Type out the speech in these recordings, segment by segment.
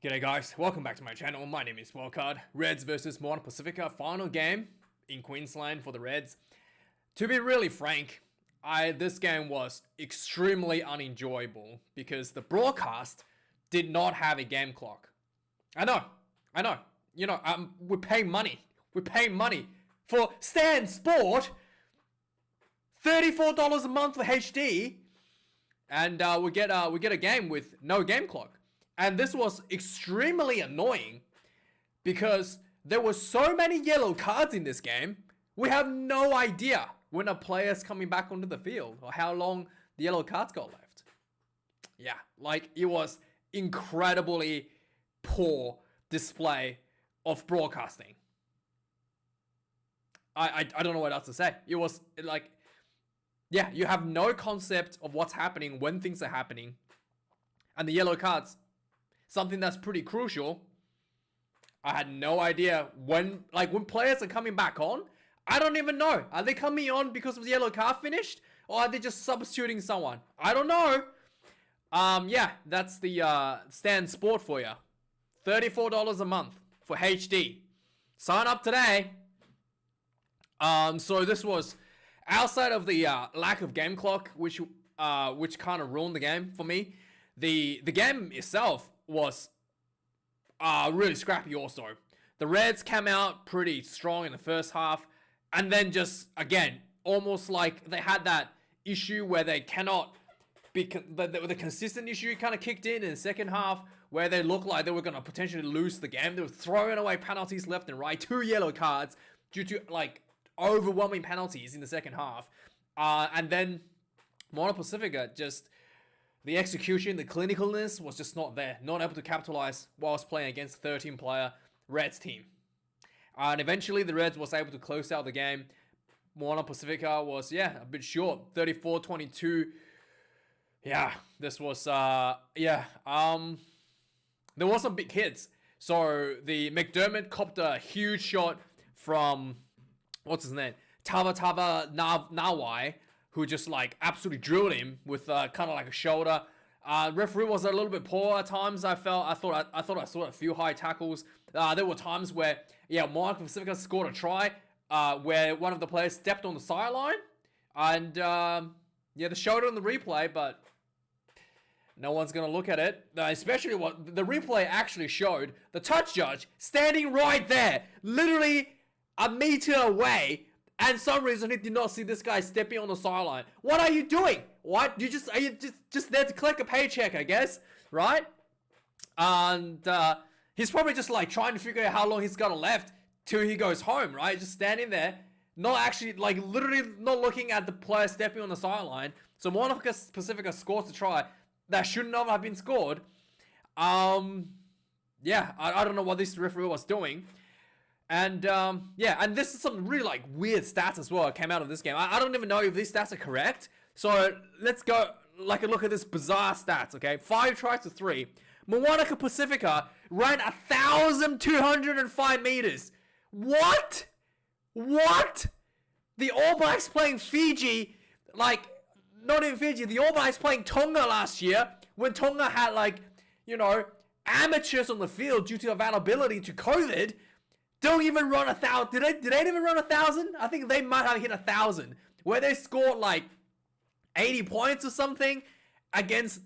G'day guys, welcome back to my channel. My name is Wildkard. Reds versus Moana Pasifika, final game in Queensland for the Reds. To be really frank, this game was extremely unenjoyable because the broadcast did not have a game clock. I know. You know, we're paying money. We're paying money for Stan Sport. $34 a month for HD, and we get a game with no game clock. And this was extremely annoying because there were so many yellow cards in this game. We have no idea when a player's coming back onto the field or how long the yellow cards got left. Yeah, like it was incredibly poor display of broadcasting. I don't know what else to say. It was like, yeah, you have no concept of what's happening when things are happening. And the yellow cards, something that's pretty crucial. I had no idea when players are coming back on. I don't even know. Are they coming on because of the yellow card finished? Or are they just substituting someone? I don't know. Yeah, that's the Stan Sport for you. $34 a month for HD. Sign up today. So this was outside of the lack of game clock, which kind of ruined the game for me. The game itself was really scrappy also. The Reds came out pretty strong in the first half, and then just, again, almost like they had that issue where they cannot be, the consistent issue kind of kicked in the second half, where they looked like they were going to potentially lose the game. They were throwing away penalties left and right, 2 yellow cards due to like overwhelming penalties in the second half. And then Moana Pasifika just, the execution, the clinicalness was just not there. Not able to capitalize whilst playing against a 13-player Reds team. And eventually the Reds was able to close out the game. Moana Pasifika was, yeah, a bit short. 34-22. Yeah, this was, there was some big hits. So the McDermott copped a huge shot from, what's his name? Tava Nawai, who just like absolutely drilled him with kind of like a shoulder. Referee was a little bit poor at times. I thought I saw a few high tackles. There were times where, yeah, Moana Pasifika scored a try where one of the players stepped on the sideline, and yeah, the shoulder on the replay, but no one's gonna look at it. Especially what the replay actually showed the touch judge standing right there, literally a meter away. And some reason he did not see this guy stepping on the sideline. What are you doing? What? Are you just there to collect a paycheck, I guess, right? And he's probably just like trying to figure out how long he's got left till he goes home, right? Just standing there, not actually, like literally not looking at the player stepping on the sideline. So Moana Pasifika scores a try that should not have been scored. Yeah, I don't know what this referee was doing. And yeah, and this is some really like weird stats as well that came out of this game. I don't even know if these stats are correct. So let's go like a look at this bizarre stats, okay? 5 tries to 3. Moana Pasifika ran 1,205 meters. What? What? The All Blacks playing Fiji, like, not even Fiji, the All Blacks playing Tonga last year, when Tonga had like, you know, amateurs on the field due to availability to COVID. Don't even run 1,000. Did they even run 1,000? I think they might have hit 1,000, where they scored like 80 points or something against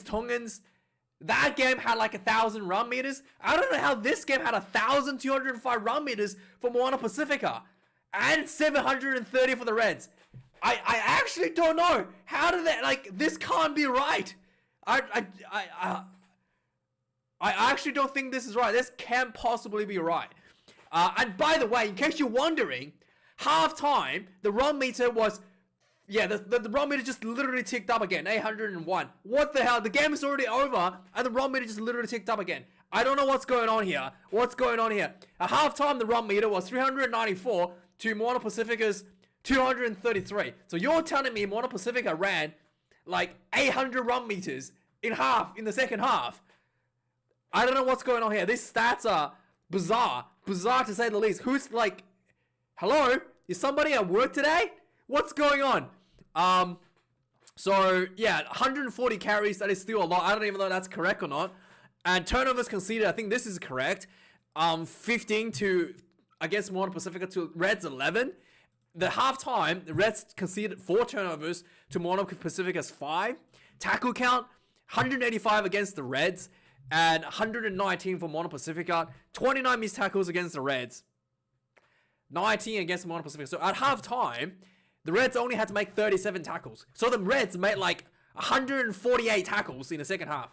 Tongans. That game had like 1,000 run meters. I don't know how this game had 1,205 run meters for Moana Pasifika and 730 for the Reds. I actually don't know. How did that, like, this can't be right. I actually don't think this is right. This can't possibly be right. And by the way, in case you're wondering, halftime, the run meter was, yeah, the run meter just literally ticked up again, 801. What the hell? The game is already over, and the run meter just literally ticked up again. I don't know what's going on here. What's going on here? At halftime, the run meter was 394 to Moana Pasifika's 233. So you're telling me Moana Pasifika ran like 800 run meters in the second half. I don't know what's going on here. These stats are bizarre. Bizarre to say the least. Who's like, hello? Is somebody at work today? What's going on? So, yeah, 140 carries. That is still a lot. I don't even know if that's correct or not. And turnovers conceded, I think this is correct. 15 to against Moana Pasifika to Reds 11. The halftime, the Reds conceded 4 turnovers to Moana Pacifica's 5. Tackle count, 185 against the Reds and 119 for Moana Pasifika. 29 missed tackles against the Reds. 19 against Moana Pasifika. So at halftime, the Reds only had to make 37 tackles. So the Reds made like 148 tackles in the second half.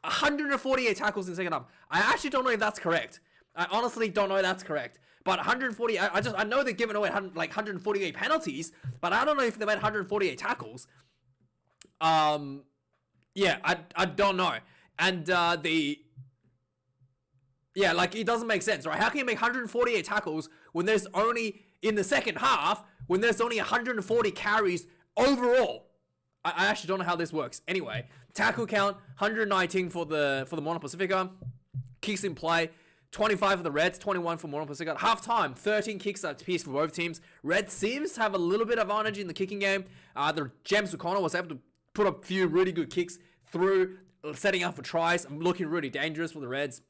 148 tackles in the second half. I actually don't know if that's correct. I honestly don't know if that's correct. But 140, I know they're giving away like 148 penalties, but I don't know if they made 148 tackles. Yeah, I don't know. And yeah, like it doesn't make sense, right? How can you make 148 tackles when there's only in the second half when there's only 140 carries overall? I actually don't know how this works. Anyway, tackle count 119 for the Moana Pasifika. Kicks in play 25 for the Reds, 21 for Moana Pasifika. Halftime, 13 kicks at piece for both teams. Reds seems to have a little bit of advantage in the kicking game. The James O'Connor was able to put a few really good kicks through, setting up for tries and looking really dangerous for the Reds.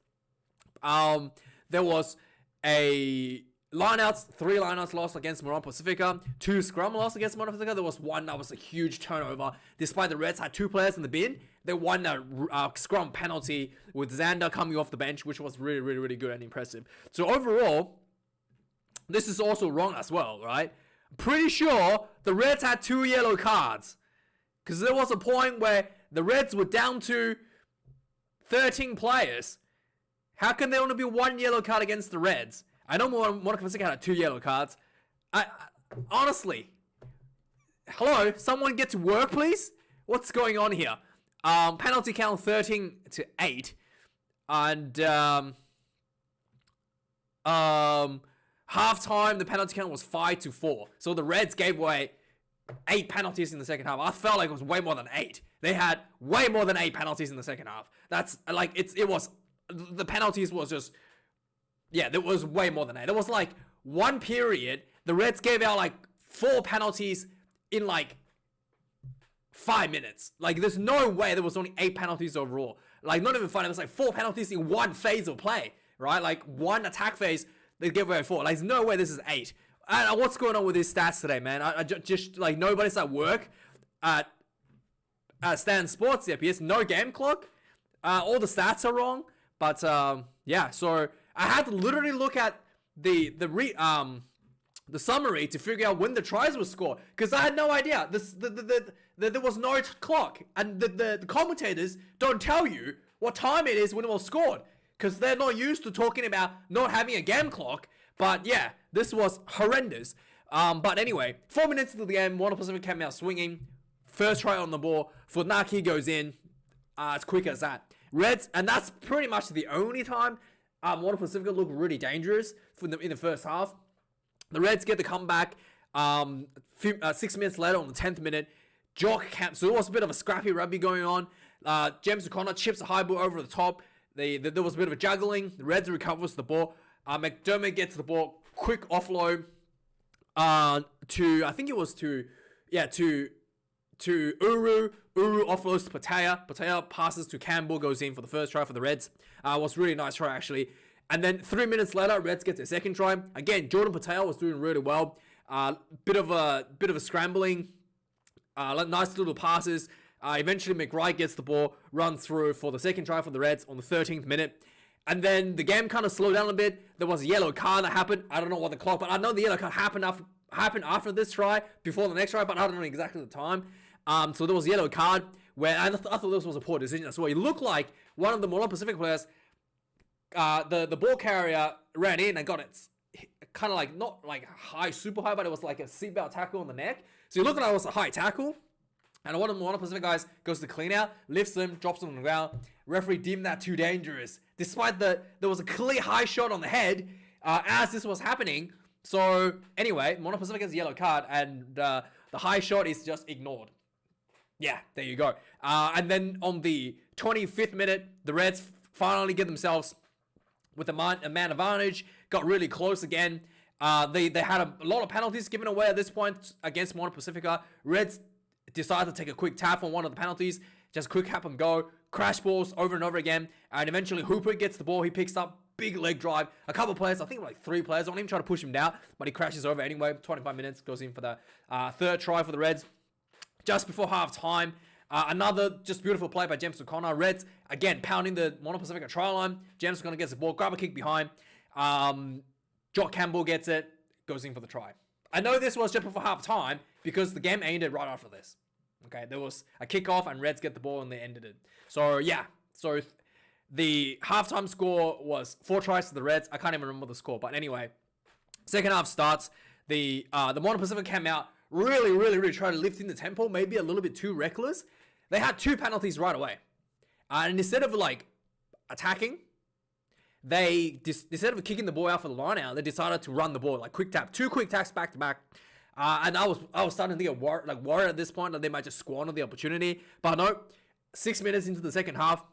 There was a lineouts, 3 lineouts lost against Moana Pasifika, 2 scrum lost against Moana Pasifika. There was one that was a huge turnover. Despite the Reds had 2 players in the bin, they won that scrum penalty with Xander coming off the bench, which was really, really, really good and impressive. So overall, this is also wrong as well, right? Pretty sure the Reds had 2 yellow cards. Because there was a point where the Reds were down to 13 players. How can there only be 1 yellow card against the Reds? I know Moana Pasifika had 2 yellow cards. Honestly, hello, someone get to work, please. What's going on here? Penalty count 13 to 8, and halftime the penalty count was 5 to 4. So the Reds gave away 8 penalties in the second half. I felt like it was way more than 8. They had way more than 8 penalties in the second half. That's like the penalties was just, yeah, there was way more than 8. There was like one period the Reds gave out like 4 penalties in like 5 minutes. Like there's no way there was only 8 penalties overall. Like not even funny. It was like 4 penalties in one phase of play, right? Like one attack phase, they gave away 4. Like there's no way this is 8. What's going on with these stats today, man? I just like nobody's at work at Stan Sports CPS. No game clock. All the stats are wrong. But yeah, so I had to literally look at the summary to figure out when the tries were scored because I had no idea. There was no clock, and the commentators don't tell you what time it is when it was scored because they're not used to talking about not having a game clock. But yeah, this was horrendous. But anyway, 4 minutes into the game, Moana Pasifika came out swinging. First try on the ball. Funaki goes in. As quick as that. Reds, and that's pretty much the only time Moana Pasifika looked really dangerous in the first half. The Reds get the comeback 6 minutes later on the 10th minute. Jock camp. So there was a bit of a scrappy rugby going on. James O'Connor chips a high ball over the top. There was a bit of a juggling. The Reds recovers the ball. McDermott gets the ball. Quick offload to, I think it was to Uru. Uru offloads to Patea. Patea passes to Campbell, goes in for the first try for the Reds. Was really nice try actually. And then 3 minutes later, Reds get their second try. Again, Jordan Patea was doing really well. Bit of a scrambling. Nice little passes. Eventually, McWright gets the ball, runs through for the second try for the Reds on the 13th minute. And then the game kind of slowed down a bit. There was a yellow card that happened. I don't know what the clock, but I know the yellow card happened after this try, before the next try, but I don't know exactly the time. So there was a yellow card where I thought this was a poor decision as well. It looked like one of the Moana Pasifika players, the ball carrier ran in and got it kind of like, not like high, super high, but it was like a seatbelt tackle on the neck. So you look like it was a high tackle. And one of the Moana Pasifika guys goes to clean out, lifts him, drops him on the ground. Referee deemed that too dangerous. Despite there was a clear high shot on the head as this was happening. So anyway, Moana Pasifika gets a yellow card and the high shot is just ignored. Yeah, there you go. And then on the 25th minute, the Reds finally get themselves with a man advantage. Got really close again. They had a lot of penalties given away at this point against Moana Pasifika. Reds decided to take a quick tap on one of the penalties. just quick cap and go, crash balls over and over again. And eventually Hooper gets the ball. He picks up, big leg drive. A couple of players, I think like 3 players, don't even try to push him down, but he crashes over anyway. 25 minutes, goes in for the third try for the Reds. Just before half time, another just beautiful play by James O'Connor. Reds, again, pounding the Moana Pasifika try line. James O'Connor gets the ball, grab a kick behind. Jock Campbell gets it, goes in for the try. I know this was just before half time because the game ended right after this. Okay, there was a kickoff and Reds get the ball and they ended it. So, yeah. So, the halftime score was 4 tries to the Reds. I can't even remember the score. But anyway, second half starts. The Moana Pasifika came out really trying to lift in the tempo. Maybe a little bit too reckless. They had 2 penalties right away. And instead of like attacking, instead of kicking the ball out for the line out, they decided to run the ball, like quick tap. 2 quick taps back to back. And I was starting to get worried at this point that they might just squander the opportunity. But no, 6 minutes into the second half,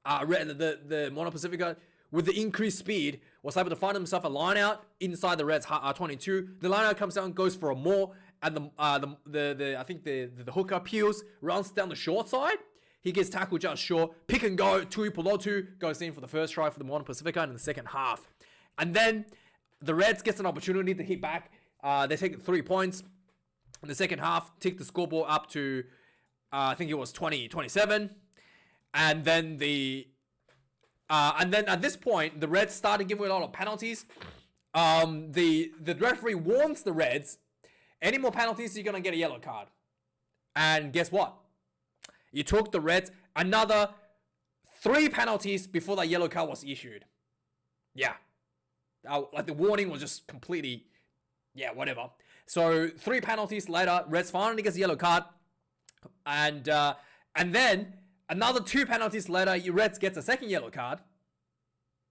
the Moana Pasifika, with the increased speed, was able to find himself a line out inside the Reds 22. The line out comes down, goes for a more, and I think the hooker peels, runs down the short side. He gets tackled just short. Pick and go, Tui Pulotu goes in for the first try for the Moana Pasifika in the second half. And then the Reds gets an opportunity to hit back. They take 3 points in the second half, tick the scoreboard up to, I think it was 20-27. And then at this point, the Reds started giving a lot of penalties. The referee warns the Reds, any more penalties, you're going to get a yellow card. And guess what? You took the Reds another 3 penalties before that yellow card was issued. Yeah. Like the warning was just completely, yeah, whatever. So 3 penalties later, Reds finally gets a yellow card. And then another 2 penalties later, Reds gets a second yellow card.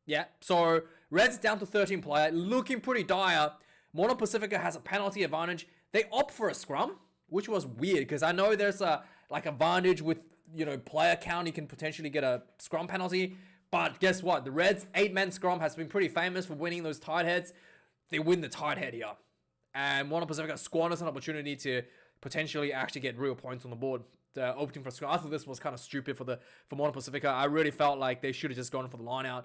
Yeah, so Reds down to 13 player, looking pretty dire. Moana Pasifika has a penalty advantage. They opt for a scrum, which was weird because I know there's a advantage with, player count. You can potentially get a scrum penalty. But guess what? The Reds 8-man scrum has been pretty famous for winning those tight heads. They win the tight head here. And Moana Pasifika squanders an opportunity to potentially actually get real points on the board. Opting for scrum. I thought this was kind of stupid for Moana Pasifika. I really felt like they should have just gone for the line out.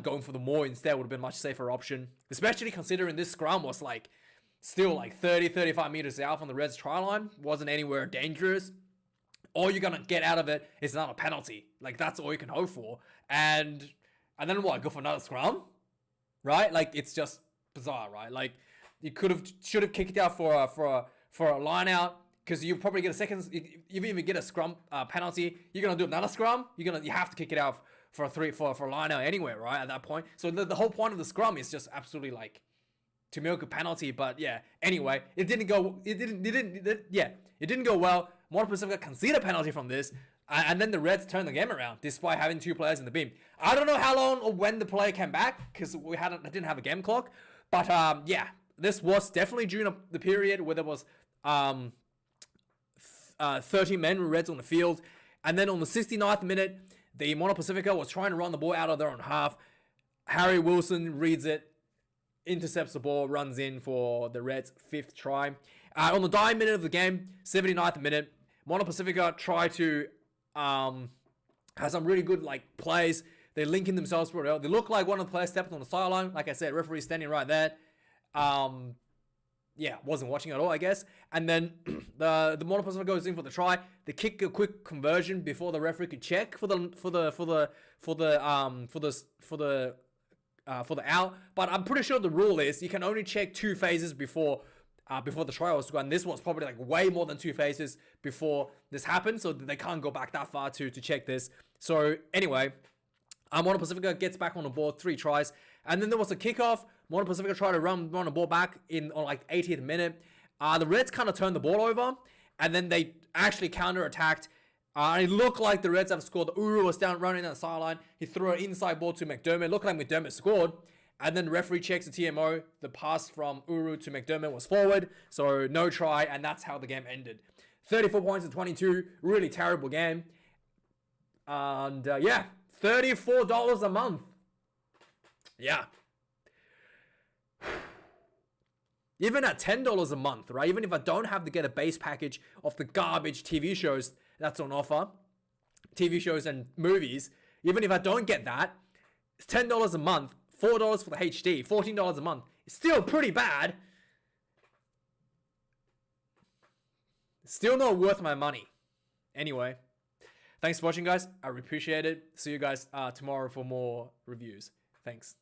Going for the more instead would have been a much safer option. Especially considering this scrum was still 30-35 meters out from the Reds try line. Wasn't anywhere dangerous. All you're going to get out of it is not a penalty. That's all you can hope for. And then what? Go for another scrum? Right? It's just bizarre, right? You should have kicked it out for a line out. Because you probably get a second, even if you get a scrum penalty, you're gonna do another scrum. You have to kick it out for a line out anyway, right? At that point, so the whole point of the scrum is just absolutely to milk a penalty. But yeah, anyway, it didn't go well. Moana Pasifika conceded a penalty from this, and then the Reds turned the game around despite having 2 players in the beam. I don't know how long or when the player came back because I didn't have a game clock, but yeah, this was definitely during the period where there was 30 men Reds on the field. And then on the 69th minute, the Moana Pasifika was trying to run the ball out of their own half. Harry Wilson reads it, intercepts the ball, runs in for the Reds' 5th try. On the dying minute of the game, 79th minute, Moana Pasifika try to have some really good plays. They're linking themselves pretty well. They look like one of the players stepped on the sideline. Like I said, referee standing right there. Yeah, wasn't watching at all, I guess. And then the Moana Pasifika goes in for the try. They kick a quick conversion before the referee could check for the out. But I'm pretty sure the rule is you can only check 2 phases before the try was gone. And this was probably way more than 2 phases before this happened, so they can't go back that far to check this. So anyway, Moana Pasifika gets back on the board, 3 tries. And then there was a kickoff. Moana Pasifika tried to run the ball back on 80th minute. The Reds kind of turned the ball over, and then they actually counter-attacked. It looked like the Reds have scored. Uru was down running down the sideline. He threw an inside ball to McDermott. It looked like McDermott scored. And then the referee checks the TMO. The pass from Uru to McDermott was forward, so no try, and that's how the game ended. 34 points to 22. Really terrible game. And yeah, $34 a month. Yeah. Even at $10 a month, right? Even if I don't have to get a base package of the garbage TV shows that's on offer, TV shows and movies, even if I don't get that, it's $10 a month, $4 for the HD, $14 a month. It's still pretty bad. It's still not worth my money. Anyway, thanks for watching, guys. I appreciate it. See you guys tomorrow for more reviews. Thanks.